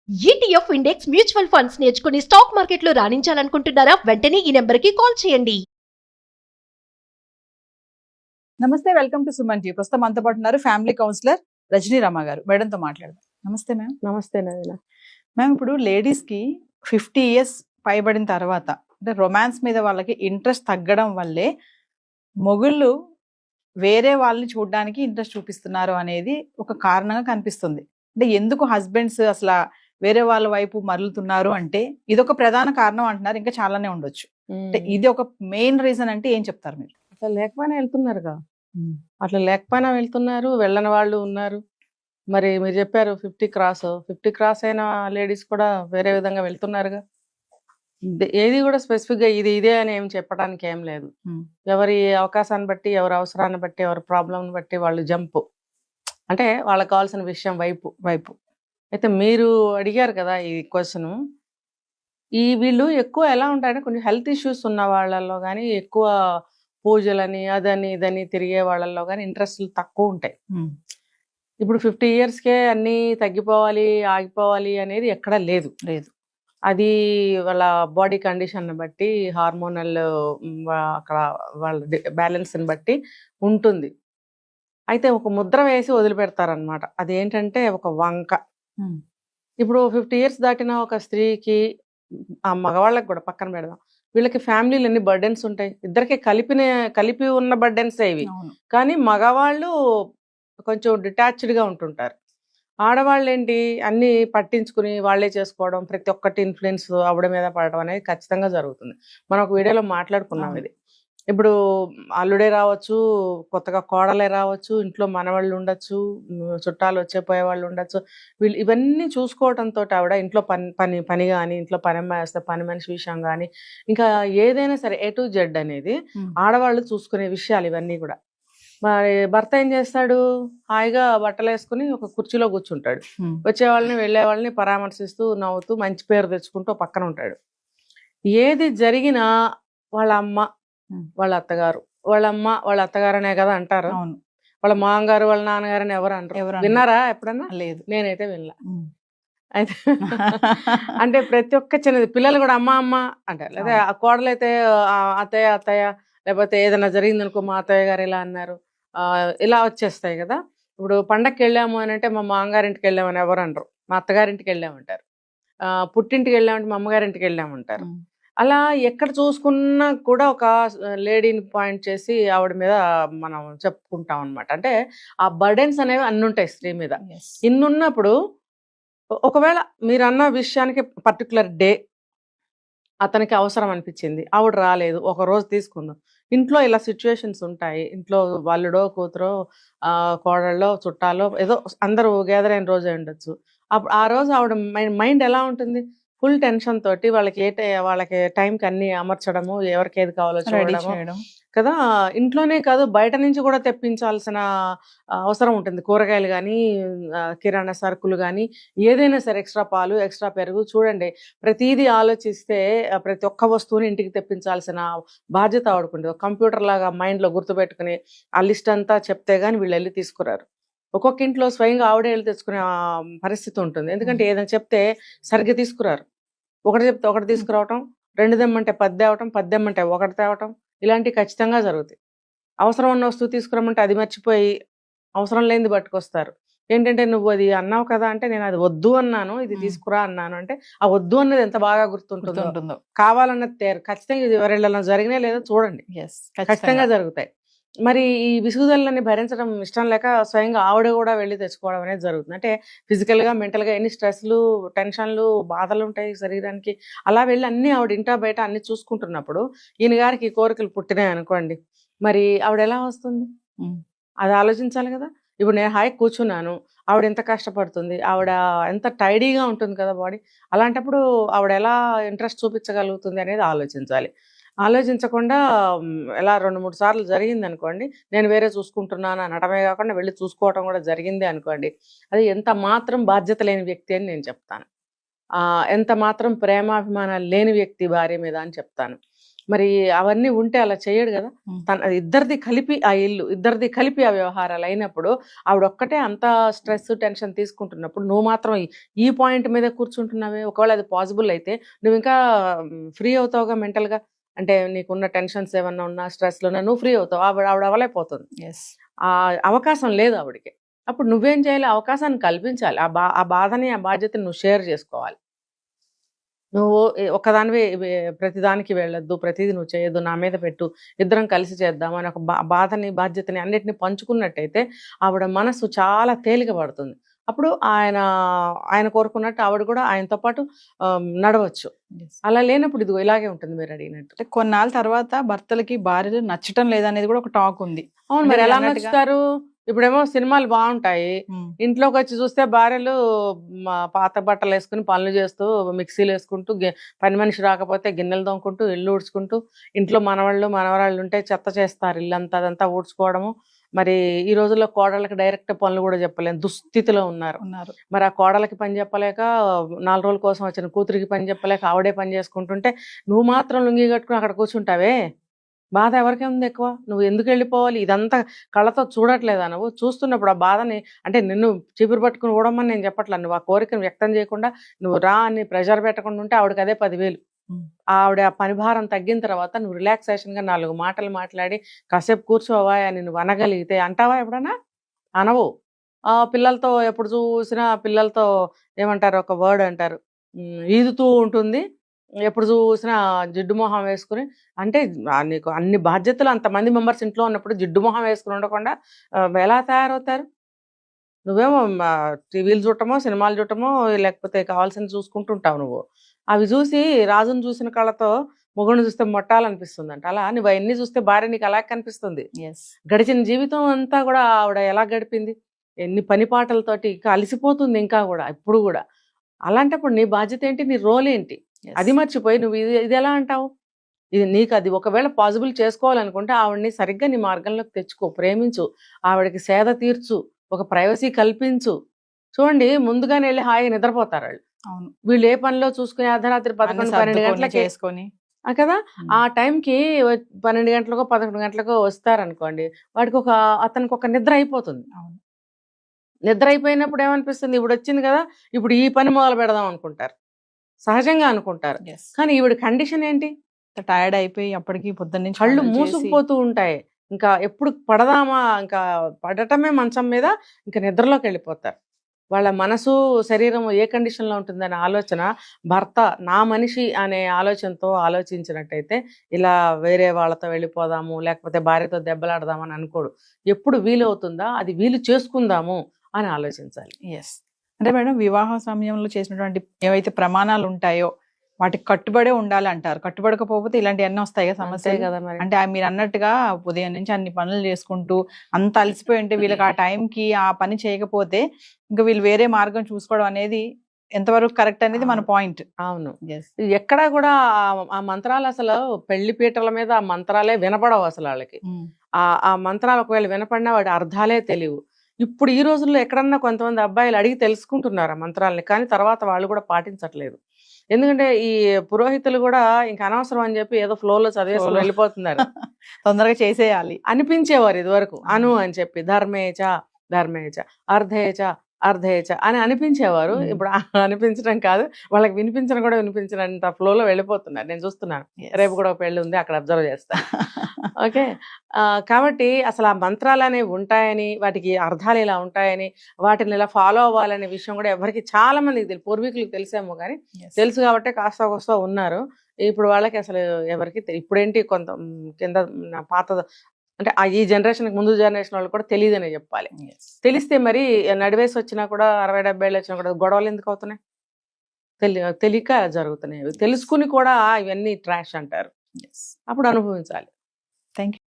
ETF index mutual funds నేర్చుకుని stock మార్కెట్లో రాణించాలనుకుంటున్నారా? వెంటనే ఈ నెంబర్కి కాల్ చేయండి. నమస్తే, వెల్కమ్ టు సుమన్ టీ. ప్రస్తుతం మనతో పాటు ఉన్నారు ఫ్యామిలీ కౌన్సిలర్ రజనీ రమ గారు. మేడంతో మాట్లాడదాం. నమస్తే మ్యామ్. నమస్తే నవీన. మ్యామ్, ఇప్పుడు లేడీస్ కి 50 years పైబడిన తర్వాత అంటే రొమాన్స్ మీద వాళ్ళకి ఇంట్రెస్ట్ తగ్గడం వల్లే మొగుళ్ళు వేరే వాళ్ళని చూడడానికి ఇంట్రెస్ట్ చూపిస్తున్నారు అనేది ఒక కారణంగా కనిపిస్తుంది. అంటే ఎందుకు హస్బెండ్స్ అసలు వేరే వాళ్ళ వైపు మరలుతున్నారు అంటే ఇదొక ప్రధాన కారణం అంటున్నారు. ఇంకా చాలానే ఉండొచ్చు. అంటే ఇది ఒక మెయిన్ రీజన్ అంటే ఏం చెప్తారు మీరు? అట్లా లేకపోయినా వెళ్తున్నారుగా, అట్లా లేకపోయినా వెళ్తున్నారు, వెళ్ళని వాళ్ళు ఉన్నారు. మరి మీరు చెప్పారు 50 క్రాస్ అయిన లేడీస్ కూడా వేరే విధంగా వెళ్తున్నారుగా. ఏది కూడా స్పెసిఫిక్ గా ఇదే అని ఏం చెప్పడానికి ఏం లేదు. ఎవరి అవకాశాన్ని బట్టి, ఎవరి అవసరాన్ని బట్టి, ఎవరి ప్రాబ్లం బట్టి వాళ్ళు జంప్, అంటే వాళ్ళకి కావాల్సిన విషయం వైపు. అయితే మీరు అడిగారు కదా ఈ క్వశ్చన్, వీళ్ళు ఎక్కువ ఎలా ఉంటాయంటే కొంచెం హెల్త్ ఇష్యూస్ ఉన్న వాళ్ళల్లో కానీ, ఎక్కువ పూజలని అదని ఇదని తిరిగే వాళ్ళల్లో కానీ ఇంట్రెస్ట్లు తక్కువ ఉంటాయి. ఇప్పుడు 50 yearsకే అన్నీ తగ్గిపోవాలి, ఆగిపోవాలి అనేది ఎక్కడా లేదు. అది వాళ్ళ బాడీ కండిషన్ బట్టి, హార్మోనల్ అక్కడ వాళ్ళ బ్యాలెన్స్ని బట్టి ఉంటుంది. అయితే ఒక ముద్ర వేసి వదిలిపెడతారనమాట. అదేంటంటే ఒక వంక. ఇప్పుడు 50 years దాటిన ఒక స్త్రీకి, ఆ మగవాళ్ళకి కూడా పక్కన పెడదాం, వీళ్ళకి ఫ్యామిలీలు ఎన్ని బర్డెన్స్ ఉంటాయి. ఇద్దరికి కలిపి ఉన్న బర్డెన్స్ ఇవి. కానీ మగవాళ్ళు కొంచెం డిటాచ్డ్గా ఉంటుంటారు. ఆడవాళ్ళు ఏంటి, అన్ని పట్టించుకుని వాళ్ళే చేసుకోవడం, ప్రతి ఒక్కటి ఇన్ఫ్లుయెన్స్ ఆవిడ మీద పడడం అనేది ఖచ్చితంగా జరుగుతుంది. మనం ఒక వీడియోలో మాట్లాడుకున్నాం ఇది. ఇప్పుడు అల్లుడే రావచ్చు, కొత్తగా కోడలే రావచ్చు, ఇంట్లో మనవాళ్ళు ఉండొచ్చు, చుట్టాలు వచ్చేపోయే వాళ్ళు ఉండొచ్చు. వీళ్ళు ఇవన్నీ చూసుకోవడంతో ఆవిడ ఇంట్లో పని కానీ, ఇంట్లో పని అమ్మాయి వస్తే పని మనిషి విషయం కానీ, ఇంకా ఏదైనా సరే A to Z అనేది ఆడవాళ్ళు చూసుకునే విషయాలు ఇవన్నీ కూడా. మరి భర్త ఏం చేస్తాడు, హాయిగా బట్టలు వేసుకుని ఒక కుర్చీలో కూర్చుంటాడు. వచ్చే వాళ్ళని వెళ్ళే వాళ్ళని పరామర్శిస్తూ నవ్వుతూ మంచి పేరు తెచ్చుకుంటూ పక్కన ఉంటాడు. ఏది జరిగినా వాళ్ళ అమ్మ, వాళ్ళ అత్తగారు, వాళ్ళ అమ్మ వాళ్ళ అత్తగారనే కదా అంటారు. వాళ్ళ మామగారు, వాళ్ళ నాన్నగారని ఎవరు అంటారు? విన్నారా ఎప్పుడన్నా? లేదు, నేనైతే వినలా. అయితే అంటే ప్రతి ఒక్క చిన్నది, పిల్లలు కూడా అమ్మ అమ్మ అంటారు. లేదా ఆ కోడలైతే అత్తయ్య, లేకపోతే ఏదైనా జరిగింది అనుకో, మా అత్తయ్య గారు ఇలా అన్నారు, ఇలా వచ్చేస్తాయి కదా. ఇప్పుడు పండగకి వెళ్ళాము అని అంటే మా మామగారింటికి వెళ్ళామని ఎవరు అనరు, మా అత్తగారింటికి వెళ్ళామంటారు. పుట్టింటికి వెళ్ళామంటే మా అమ్మగారింటికి వెళ్ళామంటారు. అలా ఎక్కడ చూసుకున్నా కూడా ఒక లేడీని పాయింట్ చేసి ఆవిడ మీద మనం చెప్పుకుంటాం అనమాట. అంటే ఆ బర్డెన్స్ అనేవి అన్ని ఉంటాయి స్త్రీ మీద. ఇన్నున్నప్పుడు ఒకవేళ మీరు అన్న విషయానికి పర్టికులర్ డే అతనికి అవసరం అనిపించింది, ఆవిడ రాలేదు, ఒక రోజు తీసుకుందాం. ఇంట్లో ఇలా సిచ్యువేషన్స్ ఉంటాయి. ఇంట్లో వాళ్ళడో కూతురో కోడళ్ళో చుట్టాలో ఏదో అందరూ గ్యాదర్ అయిన రోజు ఉండొచ్చు. అప్పుడు ఆ రోజు ఆవిడ మైండ్ ఎలా ఉంటుంది, ఫుల్ టెన్షన్ తోటి వాళ్ళకి టైంకి అన్ని అమర్చడము, ఎవరికి ఏది కావాలో చూడడము కదా. ఇంట్లోనే కాదు, బయట నుంచి కూడా తెప్పించాల్సిన అవసరం ఉంటుంది. కూరగాయలు కానీ, కిరాణా సరుకులు కానీ, ఏదైనా సరే, ఎక్స్ట్రా పాలు, ఎక్స్ట్రా పెరుగు. చూడండి, ప్రతిదీ ఆలోచిస్తే ప్రతి ఒక్క వస్తువుని ఇంటికి తెప్పించాల్సిన బాధ్యత ఆడుకుంటుంది. ఒక కంప్యూటర్ లాగా మైండ్లో గుర్తుపెట్టుకుని ఆ లిస్ట్ అంతా చెప్తే కానీ వీళ్ళు వెళ్ళి తీసుకురారు. ఒక్కొక్క ఇంట్లో స్వయంగా ఆవిడే వెళ్ళి తెచ్చుకునే పరిస్థితి ఉంటుంది. ఎందుకంటే ఏదైనా చెప్తే సరిగ్గా తీసుకురారు. ఒకటి చెప్తే ఒకటి తీసుకురావటం, 2 తెమ్మంటే 10 తేవటం, 10 తెమ్మంటే 1 తేవటం, ఇలాంటివి ఖచ్చితంగా జరుగుతాయి. అవసరం ఉన్న వస్తువు తీసుకురమ్మంటే అది మర్చిపోయి అవసరం లేనిది పట్టుకొస్తారు. ఏంటంటే నువ్వు అది అన్నావు కదా అంటే, నేను అది వద్దు అన్నాను, ఇది తీసుకురా అన్నాను అంటే, ఆ వద్దు అన్నది ఎంత బాగా గుర్తుంటుందో. కావాలన్నది ఖచ్చితంగా ఇది ఎవరిళ్ళలో జరిగినా లేదో చూడండి, ఖచ్చితంగా జరుగుతాయి. మరి ఈ విసుగుదలని భరించడం ఇష్టం లేక స్వయంగా ఆవిడ కూడా వెళ్ళి తెచ్చుకోవడం అనేది జరుగుతుంది. అంటే ఫిజికల్గా, మెంటల్గా ఎన్ని స్ట్రెస్లు, టెన్షన్లు, బాధలు ఉంటాయి శరీరానికి. అలా వెళ్ళి అన్ని ఆవిడ ఇంటా బయట అన్ని చూసుకుంటున్నప్పుడు ఈయన గారికి ఈ కోరికలు పుట్టినాయి అనుకోండి, మరి ఆవిడ ఎలా వస్తుంది? అది ఆలోచించాలి కదా. ఇప్పుడు నేను హాయి కూర్చున్నాను, ఆవిడ ఎంత కష్టపడుతుంది, ఆవిడ ఎంత టైడీగా ఉంటుంది కదా బాడీ. అలాంటప్పుడు ఆవిడ ఎలా ఇంట్రెస్ట్ చూపించగలుగుతుంది అనేది ఆలోచించాలి. ఆలోచించకుండా ఎలా 2-3 సార్లు జరిగింది అనుకోండి, నేను వేరే చూసుకుంటున్నాను అనటమే కాకుండా వెళ్ళి చూసుకోవటం కూడా జరిగింది అనుకోండి, అది ఎంత మాత్రం బాధ్యత లేని వ్యక్తి అని నేను చెప్తాను. ఎంత మాత్రం ప్రేమాభిమానాలు లేని వ్యక్తి భార్య మీద అని చెప్తాను. మరి అవన్నీ ఉంటే అలా చేయడు కదా. ఉమ్. తన ఇద్దరిది కలిపి ఆ ఇల్లు, ఇద్దరిది కలిపి ఆ వ్యవహారాలు అయినప్పుడు ఆవిడ ఒక్కటే అంత స్ట్రెస్ టెన్షన్ తీసుకుంటున్నప్పుడు నువ్వు మాత్రం ఈ పాయింట్ మీద కూర్చుంటున్నావే. ఒకవేళ అది పాసిబుల్ అయితే నువ్వు ఇంకా ఫ్రీ అవుతావుగా మెంటల్గా. అంటే నీకున్న టెన్షన్స్ ఏమన్నా ఉన్నా స్ట్రెస్లోనే నువ్వు ఫ్రీ అవుతావు. ఆవిడ అవలేకపోతుంది. ఎస్. ఆ అవకాశం లేదు ఆవిడకి. అప్పుడు నువ్వేం చేయాలి? అవకాశాన్ని కల్పించాలి. ఆ బాధని ఆ బాధ్యతని నువ్వు షేర్ చేసుకోవాలి. నువ్వు ఒక్కదానివే ప్రతిదానికి వెళ్ళొద్దు, ప్రతిదీ నువ్వు చేయొద్దు, నా మీద పెట్టు, ఇద్దరం కలిసి చేద్దాం అని ఒక బాధని బాధ్యతని అన్నిటిని పంచుకున్నట్టయితే ఆవిడ మనసు చాలా తేలిక పడుతుంది. అప్పుడు ఆయన కోరుకున్నట్టు ఆవిడ కూడా ఆయనతో పాటు నడవచ్చు. Yes. అలా లేనప్పుడు ఇదిగో ఇలాగే ఉంటుంది మీరు అడిగినట్టు. అంటే కొన్నాళ్ళ తర్వాత భర్తలకి భార్యలు నచ్చటం లేదనేది కూడా ఒక టాక్ ఉంది. అవును, అంటే మరి ఎలా అన్నట్టుగా- నచ్చుతారు? ఇప్పుడేమో సినిమాలు బాగుంటాయి, ఉమ్. ఇంట్లోకి వచ్చి చూస్తే భార్యలు పాత బట్టలు వేసుకుని పనులు చేస్తూ మిక్సీలు వేసుకుంటూ పని మనిషి రాకపోతే గిన్నెలు తోముకుంటూ ఇల్లు ఊడ్చుకుంటూ, ఇంట్లో మనవాళ్ళు మనవరాళ్ళు ఉంటే చెత్త చేస్తారు, ఇల్లంతా అదంతా ఊడ్చుకోవడము. మరి ఈ రోజుల్లో కోడళ్ళకి డైరెక్ట్ పనులు కూడా చెప్పలేని దుస్థితిలో ఉన్నారు. మరి ఆ కోడలకి పని చెప్పలేక 4 రోజుల కోసం వచ్చిన కూతురికి పని చెప్పలేక ఆవిడే పని చేసుకుంటుంటే నువ్వు మాత్రం లుంగి కట్టుకుని అక్కడ కూర్చుంటావే. బాధ ఎవరికే ఉంది ఎక్కువ? నువ్వు ఎందుకు వెళ్ళిపోవాలి? ఇదంతా కళ్ళతో చూడట్లేదా? నువ్వు చూస్తున్నప్పుడు ఆ బాధని, అంటే నిన్ను చీపురు పట్టుకుని ఊడమని నేను చెప్పట్లా, నువ్వు ఆ కోరికను వ్యక్తం చేయకుండా నువ్వు రా అని ప్రెషర్ పెట్టకుండా ఉంటే ఆవిడకి అదే 10,000. ఆవిడ ఆ పని భారం తగ్గిన తర్వాత నువ్వు రిలాక్సేషన్గా 4 మాటలు మాట్లాడి కాసేపు కూర్చోవా అని నువ్వు అనగలిగితే అంటావా ఎప్పుడన్నా? అనవు. పిల్లలతో ఎప్పుడు చూసినా పిల్లలతో ఏమంటారు, ఒక వర్డ్ అంటారు, ఈదుతూ ఉంటుంది, ఎప్పుడు చూసినా జిడ్డు మొహం వేసుకుని. అంటే నీకు అన్ని బాధ్యతలు, అంతమంది మెంబర్స్ ఇంట్లో ఉన్నప్పుడు జిడ్డు మొహం వేసుకుని ఉండకుండా ఎలా తయారవుతారు? నువ్వేమో టీవీలు చూడటమో సినిమాలు చూడటమో లేకపోతే కావాల్సింది చూసుకుంటూ ఉంటావు నువ్వు. అవి చూసి రాజును చూసిన కళ్ళతో మొగుడిని చూస్తే మొట్టాలనిపిస్తుందంట. అలా నువ్వు అవన్నీ చూస్తే భార్య నీకు అలా కనిపిస్తుంది. గడిచిన జీవితం అంతా కూడా ఆవిడ ఎలా గడిపింది, ఎన్ని పని పాటలతోటి ఇంకా అలసిపోతుంది ఇంకా కూడా ఇప్పుడు కూడా. అలాంటప్పుడు నీ బాధ్యత ఏంటి, నీ రోల్ ఏంటి, అది మర్చిపోయి నువ్వు ఇది ఎలా అంటావు? ఇది నీకు అది ఒకవేళ పాసిబుల్ చేసుకోవాలనుకుంటే ఆవిడని సరిగ్గా నీ మార్గంలోకి తెచ్చుకో, ప్రేమించు, ఆవిడకి సేద తీర్చు, ఒక ప్రైవసీ కల్పించు. చూడండి, ముందుగానే వెళ్ళి హాయిగా నిద్రపోతారు వాళ్ళు. వీళ్ళు ఏ పనిలో చూసుకుని అర్ధరాత్రి 11-12 గంటలకి చేసుకొని కదా, ఆ టైంకి 12 గంటలకో 11 గంటలకో వస్తారనుకోండి, అతనికి ఒక నిద్ర అయిపోతుంది. నిద్ర అయిపోయినప్పుడు ఏమనిపిస్తుంది, ఇప్పుడు వచ్చింది కదా, ఇప్పుడు ఈ పని మొదలు పెడదాం అనుకుంటారు, సహజంగా అనుకుంటారు. కానీ ఈవిడ కండిషన్ ఏంటి, టైర్డ్ అయిపోయి అప్పటికి పొద్దున్న కళ్ళు మూసుకుపోతూ ఉంటాయి. ఇంకా ఎప్పుడు పడదామా, ఇంకా పడటమే మంచం మీద, ఇంకా నిద్రలోకి వెళ్ళిపోతారు. వాళ్ళ మనసు శరీరం ఏ కండిషన్లో ఉంటుందనే ఆలోచన భర్త నా మనిషి అనే ఆలోచనతో ఆలోచించినట్టయితే ఇలా వేరే వాళ్ళతో వెళ్ళిపోదాము లేకపోతే భార్యతో దెబ్బలాడదామని అనుకోడు. ఎప్పుడు వీలవుతుందా అది వీలు చేసుకుందాము అని ఆలోచించాలి. అంటే మేడం, వివాహ సమయంలో చేసినటువంటి ఏవైతే ప్రమాణాలు ఉంటాయో వాటికి కట్టుబడే ఉండాలి అంటారు. కట్టుబడకపోతే ఇలాంటివన్నీ వస్తాయి సమస్య కదా. అంటే మీరు అన్నట్టుగా ఉదయం నుంచి అన్ని పనులు చేసుకుంటూ అంత అలసిపోయి ఉంటే వీళ్ళకి ఆ టైంకి ఆ పని చేయకపోతే ఇంకా వీళ్ళు వేరే మార్గం చూసుకోవడం అనేది ఎంతవరకు కరెక్ట్ అనేది మన పాయింట్. అవును, ఎక్కడా కూడా ఆ మంత్రాలు అసలు పెళ్లి పీటల మీద ఆ మంత్రాలే వినపడవు అసలు వాళ్ళకి. ఆ మంత్రాలు ఒకవేళ వినపడినా వాటి అర్థాలే తెలియవు. ఇప్పుడు ఈ రోజుల్లో ఎక్కడన్నా కొంతమంది అబ్బాయిలు అడిగి తెలుసుకుంటున్నారు ఆ మంత్రాలని, కానీ తర్వాత వాళ్ళు కూడా పాటించట్లేదు. ఎందుకంటే ఈ పురోహితులు కూడా ఇంకా అనవసరం అని చెప్పి ఏదో ఫ్లోలో చదివేసుకుని వెళ్ళిపోతున్నారు. తొందరగా చేసేయాలి అనిపించేవారు ఇది వరకు, అను అని చెప్పి ధర్మేచ ధర్మేచ అర్ధేచ అర్ధేచ అని అనిపించేవారు. ఇప్పుడు అనిపించడం కాదు, వాళ్ళకి వినిపించడం కూడా వినిపించినంత ఫ్లోలో వెళ్ళిపోతున్నారు. నేను చూస్తున్నాను, రేపు కూడా ఒక పెళ్లి ఉంది, అక్కడ అబ్జర్వ్ చేస్తాను. ఓకే, కాబట్టి అసలు ఆ మంత్రాలు అనేవి ఉంటాయని, వాటికి అర్థాలు ఇలా ఉంటాయని, వాటిని ఇలా ఫాలో అవ్వాలనే విషయం కూడా ఎవరికి చాలా మందికి తెలియదు. పూర్వీకులకు తెలిసేమో కానీ తెలుసు కాబట్టి కాస్త కోస్తా ఉన్నారు. ఇప్పుడు వాళ్ళకి అసలు ఎవరికి ఇప్పుడేంటి కొంత కింద పాత అంటే ఈ జనరేషన్కి ముందు జనరేషన్ వాళ్ళు కూడా తెలియదనే చెప్పాలి. తెలిస్తే మరి నడివేసి వచ్చినా కూడా 60-70 ఏళ్ళు వచ్చినా కూడా గొడవలు ఎందుకు అవుతున్నాయి? తెలియక జరుగుతున్నాయి. తెలుసుకుని కూడా ఇవన్నీ ట్రాష్ అంటారు. అప్పుడు అనుభవించాలి. Thank you.